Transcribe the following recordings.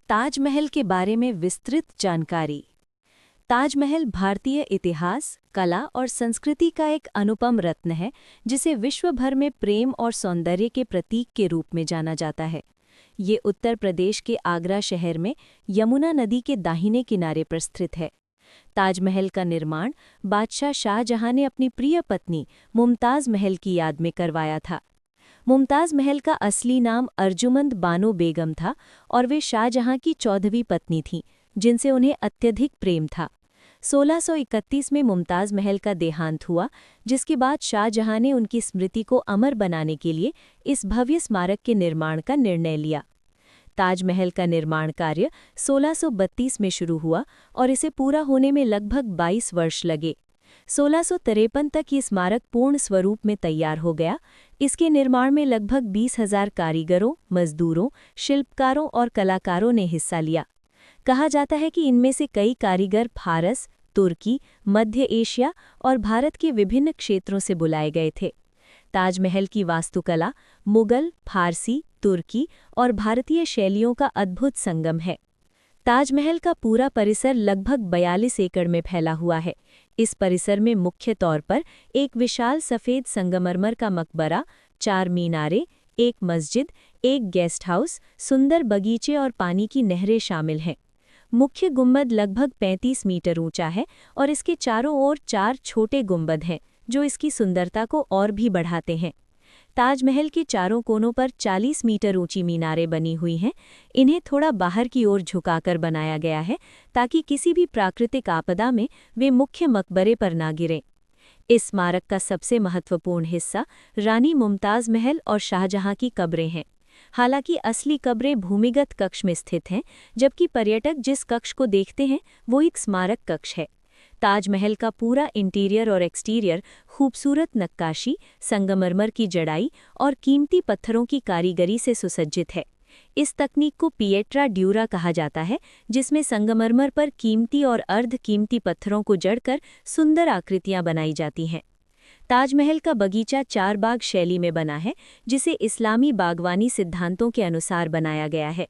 ताजमहल के बारे में विस्तृत जानकारी। ताजमहल भारतीय इतिहास, कला और संस्कृति का एक अनुपम रत्न है, जिसे विश्व भर में प्रेम और सौंदर्य के प्रतीक के रूप में जाना जाता है। ये उत्तर प्रदेश के आगरा शहर में यमुना नदी के दाहिने किनारे पर स्थित है। ताजमहल का निर्माण बादशाह शाहजहां ने अपनी प्रिय पत्नी मुमताज़ महल की याद में करवाया था। मुमताज़ महल का असली नाम अर्जुमंद बानो बेगम था और वे शाहजहां की 14वीं पत्नी थीं, जिनसे उन्हें अत्यधिक प्रेम था। 1631 में मुमताज़ महल का देहांत हुआ, जिसके बाद शाहजहां ने उनकी स्मृति को अमर बनाने के लिए इस भव्य स्मारक के निर्माण का निर्णय लिया। ताजमहल का निर्माण कार्य 1632 में शुरू हुआ और इसे पूरा होने में लगभग 22 वर्ष लगे। 1653 तक ये स्मारक पूर्ण स्वरूप में तैयार हो गया। इसके निर्माण में लगभग 20,000 कारीगरों, मजदूरों, शिल्पकारों और कलाकारों ने हिस्सा लिया। कहा जाता है कि इनमें से कई कारीगर फारस, तुर्की, मध्य एशिया और भारत के विभिन्न क्षेत्रों से बुलाए गए थे। ताजमहल की वास्तुकला मुगल, फारसी, तुर्की और भारतीय शैलियों का अद्भुत संगम है। ताजमहल का पूरा परिसर लगभग 42 एकड़ में फैला हुआ है। इस परिसर में मुख्य तौर पर एक विशाल सफ़ेद संगमरमर का मकबरा, 4 मीनारें, एक मस्जिद, एक गेस्ट हाउस, सुंदर बगीचे और पानी की नहरें शामिल हैं। मुख्य गुंबद लगभग 35 मीटर ऊंचा है और इसके चारों ओर 4 छोटे गुंबद हैं, जो इसकी सुंदरता को और भी बढ़ाते हैं। ताजमहल के चारों कोनों पर 40 मीटर ऊंची मीनारें बनी हुई हैं। इन्हें थोड़ा बाहर की ओर झुकाकर बनाया गया है, ताकि किसी भी प्राकृतिक आपदा में वे मुख्य मकबरे पर ना गिरें। इस स्मारक का सबसे महत्वपूर्ण हिस्सा रानी मुमताज़ महल और शाहजहां की कब्रें हैं। हालांकि असली कब्रें भूमिगत कक्ष में स्थित हैं, जबकि पर्यटक जिस कक्ष को देखते हैं वो एक स्मारक कक्ष है। ताजमहल का पूरा इंटीरियर और एक्सटीरियर खूबसूरत नक्काशी, संगमरमर की जड़ाई और कीमती पत्थरों की कारीगरी से सुसज्जित है। इस तकनीक को पिएट्रा ड्यूरा कहा जाता है, जिसमें संगमरमर पर कीमती और अर्ध कीमती पत्थरों को जड़कर सुंदर आकृतियां बनाई जाती हैं। ताजमहल का बगीचा 4 बाग शैली में बना है, जिसे इस्लामी बागवानी सिद्धांतों के अनुसार बनाया गया है।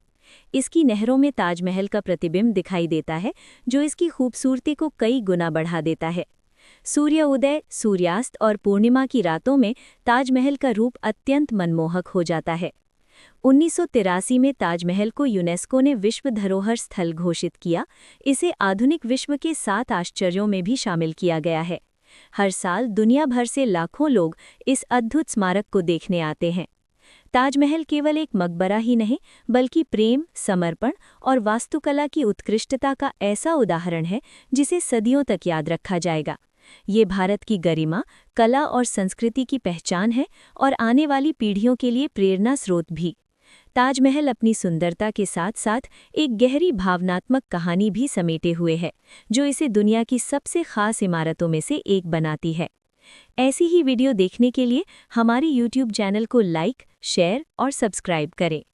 इसकी नहरों में ताजमहल का प्रतिबिंब दिखाई देता है, जो इसकी खूबसूरती को कई गुना बढ़ा देता है। सूर्य उदय, सूर्यास्त और पूर्णिमा की रातों में ताजमहल का रूप अत्यंत मनमोहक हो जाता है। 1983 में ताजमहल को यूनेस्को ने विश्व धरोहर स्थल घोषित किया। इसे आधुनिक विश्व के 7 आश्चर्यों में भी शामिल किया गया है। हर साल दुनिया भर से लाखों लोग इस अद्भुत स्मारक को देखने आते हैं। ताजमहल केवल एक मकबरा ही नहीं, बल्कि प्रेम, समर्पण और वास्तुकला की उत्कृष्टता का ऐसा उदाहरण है जिसे सदियों तक याद रखा जाएगा। ये भारत की गरिमा, कला और संस्कृति की पहचान है और आने वाली पीढ़ियों के लिए प्रेरणा स्रोत भी। ताजमहल अपनी सुंदरता के साथ साथ एक गहरी भावनात्मक कहानी भी समेटे हुए है, जो इसे दुनिया की सबसे खास इमारतों में से एक बनाती है। ऐसी ही वीडियो देखने के लिए हमारे YouTube चैनल को लाइक, शेयर और सब्सक्राइब करें।